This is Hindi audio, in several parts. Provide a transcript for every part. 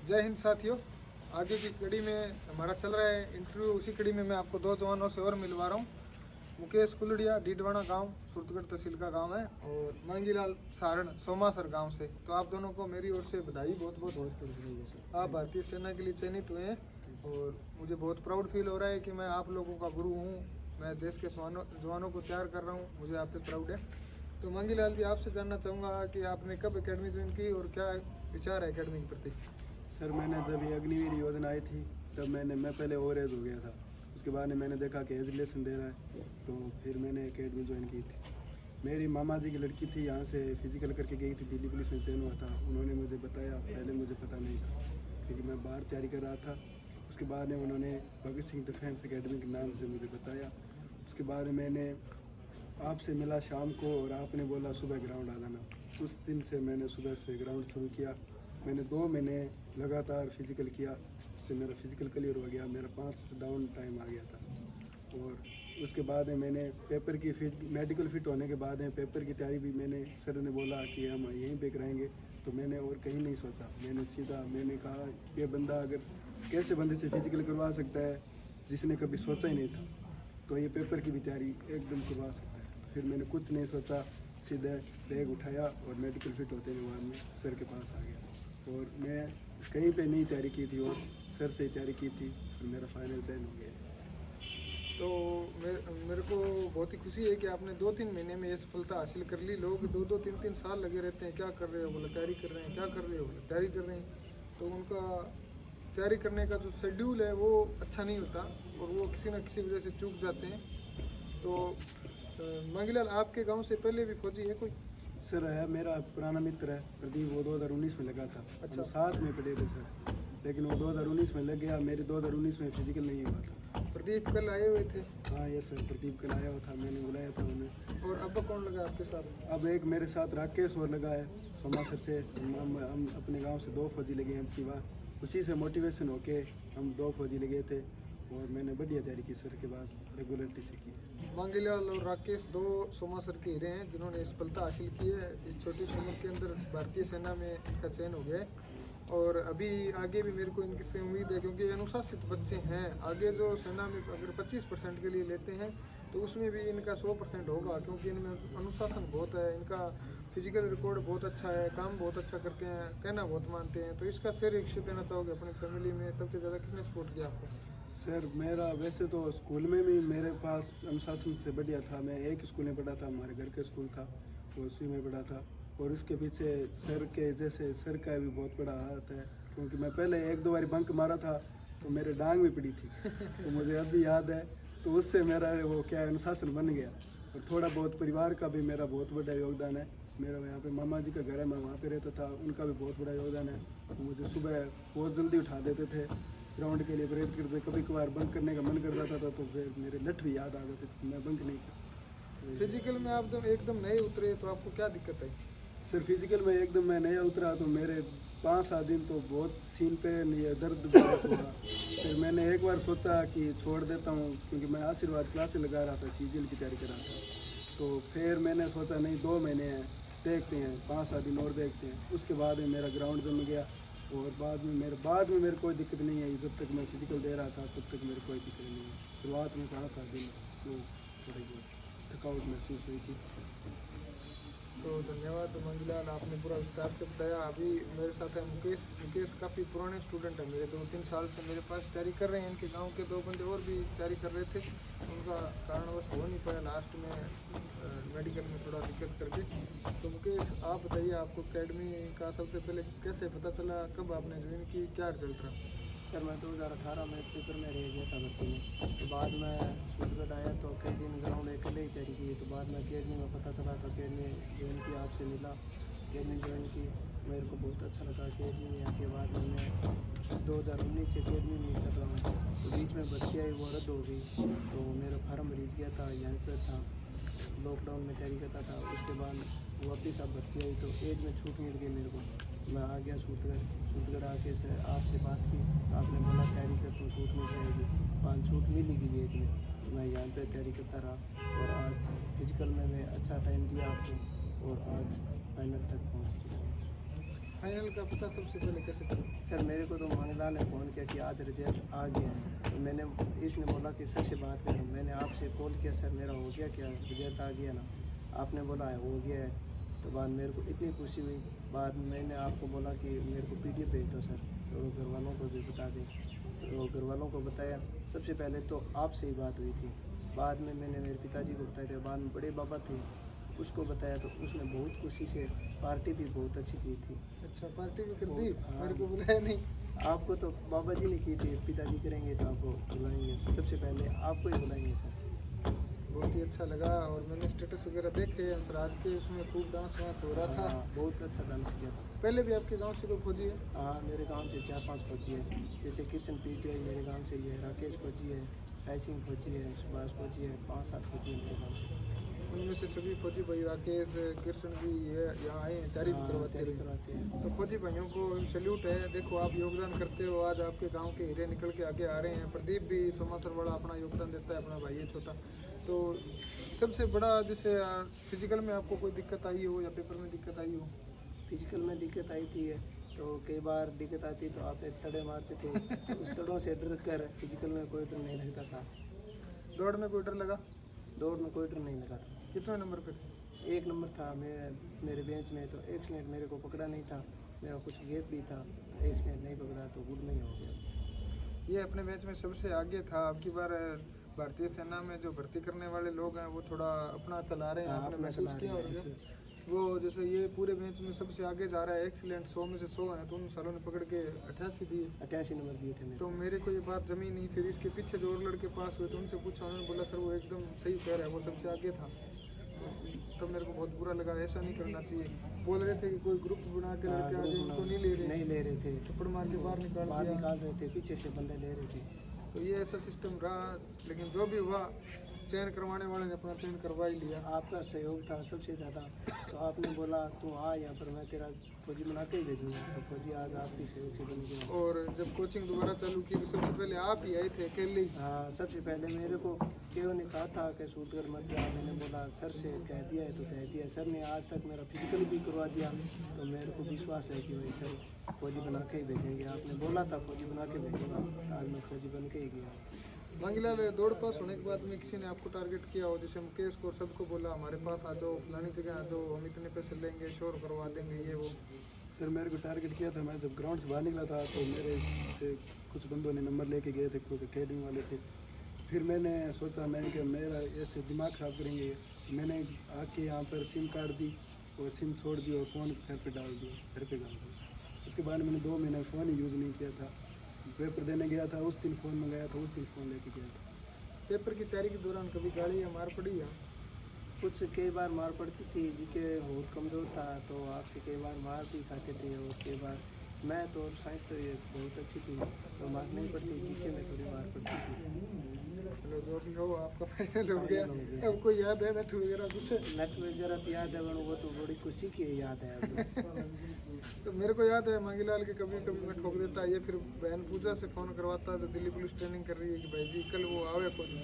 जय हिंद साथियों। आगे की कड़ी में हमारा चल रहा है इंटरव्यू। उसी कड़ी में मैं आपको दो जवानों से और मिलवा रहा हूँ। मुकेश कुलड़िया डीडवाना गांव, सूरतगढ़ तहसील का गांव है, और मांगीलाल सारण सोमासर गांव से। तो आप दोनों को मेरी ओर से बधाई, बहुत बहुत। आप भारतीय सेना के लिए चयनित हुए हैं और मुझे बहुत प्राउड फील हो रहा है कि मैं आप लोगों का गुरु हूँ। मैं देश के जवानों को तैयार कर रहा हूँ, मुझे आप पे प्राउड है। तो मांगीलाल जी, आपसे जानना चाहूँगा कि आपने कब एकेडमी ज्वाइन की और क्या विचार है एकेडमी के प्रति? सर, मैंने जब ये अग्निवीर योजना आई थी तब मैं पहले ओवर एज हो गया था। उसके बाद में मैंने देखा कि एज रिलेशन दे रहा है, तो फिर मैंने एकेडमी ज्वाइन की थी। मेरी मामा जी की लड़की थी, यहाँ से फिजिकल करके गई थी, दिल्ली पुलिस में चयन हुआ था। उन्होंने मुझे बताया, पहले मुझे पता नहीं था क्योंकि मैं बाहर तैयारी कर रहा था। उसके बाद में उन्होंने भगत सिंह डिफेंस अकेडमी के नाम से मुझे बताया। उसके बाद में मैंने आपसे मिला शाम को और आपने बोला सुबह ग्राउंड आ जाना। उस दिन से मैंने सुबह से ग्राउंड शुरू किया। मैंने 2 महीने लगातार फिजिकल किया, उससे मेरा फिजिकल क्लियर हो गया। मेरा 5 डाउन टाइम आ गया था। और उसके बाद में मैंने पेपर की मेडिकल फिट होने के बाद में पेपर की तैयारी भी मैंने, सर ने बोला कि हम यहीं पे कराएंगे, तो मैंने और कहीं नहीं सोचा। मैंने कहा ये बंदा अगर कैसे बंदे से फिजिकल करवा सकता है जिसने कभी सोचा ही नहीं था, तो ये पेपर की भी तैयारी एकदम करवा सकता है। तो फिर मैंने कुछ नहीं सोचा, सीधे बैग उठाया और मेडिकल फिट होते के बाद में सर के पास आ गया। और मैं कहीं पे नहीं तैयारी की थी और सर से ही तैयारी की थी और मेरा फाइनल चयन हो गया। तो मेरे को बहुत ही खुशी है कि आपने 2-3 महीने में ये सफलता हासिल कर ली। लोग 2-2, 3-3 साल लगे रहते हैं, क्या कर रहे हो बोले तैयारी कर रहे हैं, क्या कर रहे हो बोले तैयारी कर रहे हैं। तो उनका तैयारी करने का जो शेड्यूल है वो अच्छा नहीं होता और वो किसी न किसी वजह से चूक जाते हैं। तो मांगीलाल, आपके गांव से पहले भी फौजी है कोई? सर है, मेरा पुराना मित्र है प्रदीप, वो 2019 में लगा था। अच्छा। हम साथ में पढ़े थे सर, लेकिन वो 2019 में लग गया, मेरे 2019 में फिजिकल नहीं हुआ था। प्रदीप कल आए हुए थे? हाँ ये सर, प्रदीप कल आया हुआ था, मैंने बुलाया था उन्हें। और अब कौन लगा आपके साथ? अब एक मेरे साथ राकेश और लगा है सोमासर से। हम अपने गांव से 2 फौजी लगे हैं अब की बार। उसी से मोटिवेशन होके हम 2 फौजी लगे थे और मैंने बढ़िया तैयारी की सर के पास, रेगुलरिटी से की। मांगीलाल और राकेश 2 सोमासर के हीरे हैं जिन्होंने सफलता हासिल की है। इस छोटी सी उम्र के अंदर भारतीय सेना में इनका चयन हो गया है और अभी आगे भी मेरे को इनकी से उम्मीद है, क्योंकि अनुशासित बच्चे हैं। आगे जो सेना में अगर 25% के लिए लेते हैं तो उसमें भी इनका 100% होगा, क्योंकि इनमें अनुशासन बहुत है। इनका फिजिकल रिकॉर्ड बहुत अच्छा है, काम बहुत अच्छा करते हैं, कहना बहुत मानते हैं। तो इसका श्रेय किसे देना चाहोगे? अपनी फैमिली में सबसे ज़्यादा किसने सपोर्ट किया आपको? सर मेरा वैसे तो स्कूल में भी मेरे पास अनुशासन से बढ़िया था। मैं एक स्कूल में पढ़ा था, हमारे घर के स्कूल था, तो उसी में पढ़ा था। और उसके पीछे सर के जैसे सर का भी बहुत बड़ा हाथ है, क्योंकि मैं पहले 1-2 बार बंक मारा था तो मेरे डांग भी पड़ी थी तो मुझे अभी याद है। तो उससे मेरा वो क्या है, अनुशासन बन गया। और थोड़ा बहुत परिवार का भी मेरा बहुत बड़ा योगदान है। मेरा यहाँ पे मामा जी का घर है, मैं वहाँ पे रहता था, उनका भी बहुत बड़ा योगदान है। तो मुझे सुबह बहुत जल्दी उठा देते थे ग्राउंड के लिए प्रेरित करते। कभी कभार बंक करने का मन कर जाता था तो फिर मेरे लठ भी याद आ जाते थे, मैं बंक नहीं करता। फिजिकल में आप एकदम नए उतरे तो आपको क्या दिक्कत है? सर फिजिकल में एकदम मैं नया उतरा तो मेरे 5-7 दिन तो बहुत सीन पे ये दर्द बहुत हुआ। फिर मैंने एक बार सोचा कि छोड़ देता हूँ, क्योंकि मैं आशीर्वाद क्लासेस लगा रहा था, सीजीएल की तैयारी कर रहा था। तो फिर मैंने सोचा नहीं, 2 महीने हैं, देखते हैं, 5-7 दिन और देखते हैं। उसके बाद में मेरा ग्राउंड जम गया और बाद में मेरे कोई दिक्कत नहीं है। जब तक मैं फिजिकल दे रहा था तब तक मेरे कोई दिक्कत नहीं है। शुरुआत में 5-7 दिन तो थोड़ी बहुत थकावट महसूस हुई थी। तो धन्यवाद मांगीलाल, आपने पूरा विस्तार से बताया। अभी मेरे साथ है मुकेश काफ़ी पुराने स्टूडेंट हैं मेरे, 2-3 साल से मेरे पास तैयारी कर रहे हैं। इनके गांव के 2 बंदे और भी तैयारी कर रहे थे, उनका कारणवश हो नहीं पाया लास्ट में, मेडिकल में थोड़ा दिक्कत करके। तो मुकेश, आप बताइए, आपको अकेडमी का सबसे पहले कैसे पता चला, कब आपने ज्वाइन की, क्या रिजल्ट रहा? सर मैं 2018 में पेपर में रह गया था भर्ती में। तो बाद में सूरतगढ़ आया तो कई दिन ग्राउंड अकेले ही तैयारी की। तो बाद में अकेडमी में पता चला तो अकेडमी ज्वाइन की, आपसे मिला, अकेडमी ज्वाइन की। मेरे को बहुत अच्छा लगा अकेडमी में आके। बाद में मैं 2019 से अकेडमी में चल रहा हूँ। तो बीच में भर्ती आई, वो रद्द हो गई। तो मेरा फार्म भरीज गया था, यहाँ पर था, लॉकडाउन में तैयारी करता था। उसके बाद वापस अब भर्ती आई तो एज में छूट मिल गई मेरे को, तो मैं आ गया सूरतगढ़ आके से आपसे बात की तो आपने बोला तैयारी कर तो छूट मिल जाएगी। 5 छूट मिल ही गई एज में, तो मैं यहाँ पे तैयारी करता रहा और आज फिजिकल में मैं अच्छा टाइम दिया आपको और आज फाइनल तक पहुँच चुका हूँ। फाइनल का पता सबसे पहले कैसे चला? सर मेरे को तो मंगला ने फ़ोन किया कि आज रिजल्ट आ गया है, तो मैंने इसने बोला कि सर से बात करूँ, मैंने आपसे कॉल किया, सर मेरा हो गया क्या, रिजल्ट आ गया ना? आपने बोला है हो गया है। तो बाद मेरे को इतनी खुशी हुई, बाद में मैंने आपको बोला कि मेरे को PDF भेज दो सर, तो घर वालों को भी बता दें। तो घर वालों को बताया, सबसे पहले तो आपसे ही बात हुई थी, बाद में मैंने मेरे पिताजी को बताया था, बाद में बड़े बाबा थे उसको बताया, तो उसने बहुत खुशी से पार्टी भी बहुत अच्छी की थी। अच्छा, पार्टी भी कर दी? हाँ। मेरे को बुलाया नहीं। आपको तो बाबा जी ने की थी, पिताजी करेंगे तो आपको बुलाएंगे, सबसे पहले आपको ही बुलाएंगे सर। बहुत ही अच्छा लगा। और मैंने स्टेटस वगैरह देखे अंसराज के, उसमें खूब डांस वांस हो रहा था। हाँ, बहुत अच्छा डांस किया था। पहले भी आपके गांव से कोई फौजी है? हाँ, मेरे गांव से 4-5 फौजी है, जैसे किशन PTI मेरे गांव से ही है, राकेश फौजी है, राय सिंह फौजी है, सुभाष फौजी है, 5-7 फौजी है मेरे गांव से। उनमें से सभी फौजी भाई राकेश कृष्ण भी ये यहाँ आए हैं, तैयारी भी हाँ, करवाते तैयारी हैं। करवाते हैं। तो फौजी भाइयों को सैल्यूट है। देखो आप योगदान करते हो, आज आपके गांव के हीरे निकल के आगे आ रहे हैं। प्रदीप भी समासर बड़ा अपना योगदान देता है, अपना भाई है छोटा। तो सबसे बड़ा जैसे फिजिकल में आपको कोई दिक्कत आई हो या पेपर में दिक्कत आई हो? फिजिकल में दिक्कत आई थी है, तो कई बार दिक्कत आती तो आप एक तड़े मारते थे, तो उस तड़ों से डर कर फिजिकल में कोई डर नहीं लगता था। दौड़ में कोई डर लगा? दौड़ में कोई डर नहीं लगा था। कितने नंबर पे थे? 1 नंबर था मेरे बेंच में, तो एक स्नेक मेरे को पकड़ा नहीं था, मेरा कुछ गैप भी था, एक स्नेक नहीं पकड़ा तो गुड नहीं हो गया। ये अपने बैच में सबसे आगे था। अब की बार भारतीय सेना में जो भर्ती करने वाले लोग हैं वो थोड़ा अपना चला रहे हैं, हाँ, आपने अपना महसूस चला किया रहे हैं, होगा? वो जैसे ये पूरे बेंच में सबसे आगे जा रहा है, एक्सीलेंट 100 में से 100 हैं, तो उन सालों ने पकड़ के 88 दिए। 88 नंबर दिए थे मेरे। तो मेरे को ये बात जमी नहीं। फिर इसके पीछे जो और लड़के पास हुए तो उनसे पूछा, उन्होंने बोला सर वो एकदम सही कह रहा है, वो सबसे आगे था। तो मेरे को बहुत बुरा लगा, ऐसा नहीं करना चाहिए। बोल रहे थे कि कोई ग्रुप बना के लड़के आगे उनको नहीं ले रहे, नहीं ले रहे थे, थप्पड़ मार के बाहर निकाल बाहर दिया। निकाल रहे थे, पीछे से बंदे ले रहे थे। तो ये ऐसा सिस्टम रहा, लेकिन जो भी हुआ चयन करवाने वाले ने अपना चयन करवा ही लिया। आपका सहयोग था सबसे ज़्यादा, तो आपने बोला तू आ यहाँ पर, मैं तेरा फौजी बना के ही भेजूँगा, तो फौजी आज आपके सहयोग से बन गया। और जब कोचिंग दोबारा चालू की तो सबसे पहले आप ही आए थे अकेले ही? हाँ, सबसे पहले मेरे को केओ ने कहा था कि सूटकर मत जा, मैंने बोला सर से कह दिया है तो कह दिया। सर ने आज तक मेरा फिजिकल भी करवा दिया, तो मेरे को विश्वास है कि वही सर फौजी बना के ही भेजेंगे। आपने बोला था फौजी बना के भेजूँगा, आज मैं फौजी बन के ही गया। मांगीलाल, दौड़ पास होने के बाद में किसी ने आपको टारगेट किया हो, जैसे मुकेश को सबको बोला हमारे पास आ जाओ, फलानी जगह आ जाओ, हम इतने पैसे लेंगे, शोर करवा देंगे, ये वो? सर मेरे को टारगेट किया था, मैं जब ग्राउंड से बाहर निकला था तो मेरे से कुछ बंदों ने नंबर लेके गए थे, कुछ अकेडमी वाले थे। फिर मैंने सोचा मैंने कि मेरा ऐसे दिमाग ख़राब करेंगे, मैंने आके यहाँ पर सिम कार्ड दी और सिम छोड़ दी और फ़ोन घर पे डाल दिया, घर पे डाल दिया। उसके बाद मैंने 2 महीने फ़ोन ही यूज़ नहीं किया था। पेपर देने गया था, उस दिन फ़ोन मंगाया था, उस दिन फ़ोन लेके गया था। पेपर की तैयारी के दौरान कभी गाली या मार पड़ी है? कुछ कई बार मार पड़ती थी, जीके बहुत कमज़ोर था तो आपसे कई बार मार भी खाते थे। और कई बार मैं तो साइंस तो ये बहुत अच्छी थी तो मार नहीं पड़ती, जीके में थोड़ी मार पड़ती थी। चलो जो भी हो आपका फाइनल हो गया। फाइनल हो गया। अब कोई याद है नट वगैरह कुछ? नट वगैरह तो याद है, वो तो बड़ी खुशी की याद है अभी। तो मेरे को याद है मांगीलाल के कभी कभी मैं ठोक देता, ये फिर बहन पूजा से फ़ोन करवाता जो दिल्ली पुलिस ट्रेनिंग कर रही है कि भाई जी कल वो आवे कौन,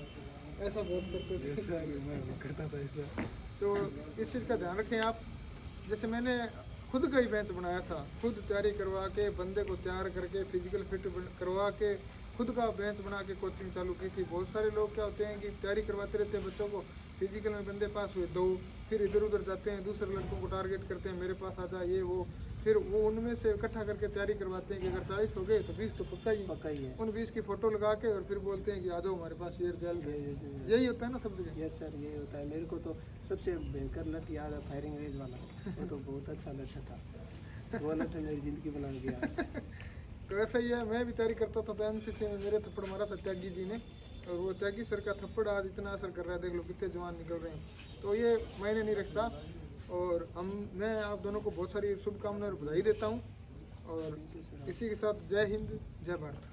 ऐसा बहुत करते थे। मैं करता था ऐसा। तो इस चीज़ का ध्यान रखें आप। जैसे मैंने खुद का ही बेंच बनाया था, खुद तैयारी करवा के बंदे को तैयार करके फिजिकल फिट करवा के खुद का बेंच बना के कोचिंग चालू की थी। बहुत सारे लोग क्या होते हैं कि तैयारी करवाते रहते हैं बच्चों को, फिजिकल में बंदे पास हुए 2, फिर इधर उधर जाते हैं, दूसरे लड़कों को टारगेट करते हैं मेरे पास आ जा ये वो, फिर वो उनमें से इकट्ठा करके तैयारी करवाते हैं कि अगर 40 हो गए तो 20 तो पक्का ही है। उन 20 की फ़ोटो लगा के और फिर बोलते हैं कि आ जाओ हमारे पास ये रिजल्ट है। यही होता है ना सब जगह? यस सर, यही होता है। मेरे को तो सबसे भयंकर लट याद है फायरिंग रेंज वाला, वो तो बहुत अच्छा लट था, वो लट मेरी ज़िंदगी बना दिया। तो ऐसा ही है, मैं भी तैयारी करता था तो NCC में मेरे थप्पड़ मारा था त्यागी जी ने, और वो त्यागी सर का थप्पड़ आज इतना असर कर रहा है, देख लो कितने जवान निकल रहे हैं। तो ये मायने नहीं रखता। और मैं आप दोनों को बहुत सारी शुभकामनाएं और बधाई देता हूँ। और इसी के साथ जय हिंद, जय भारत।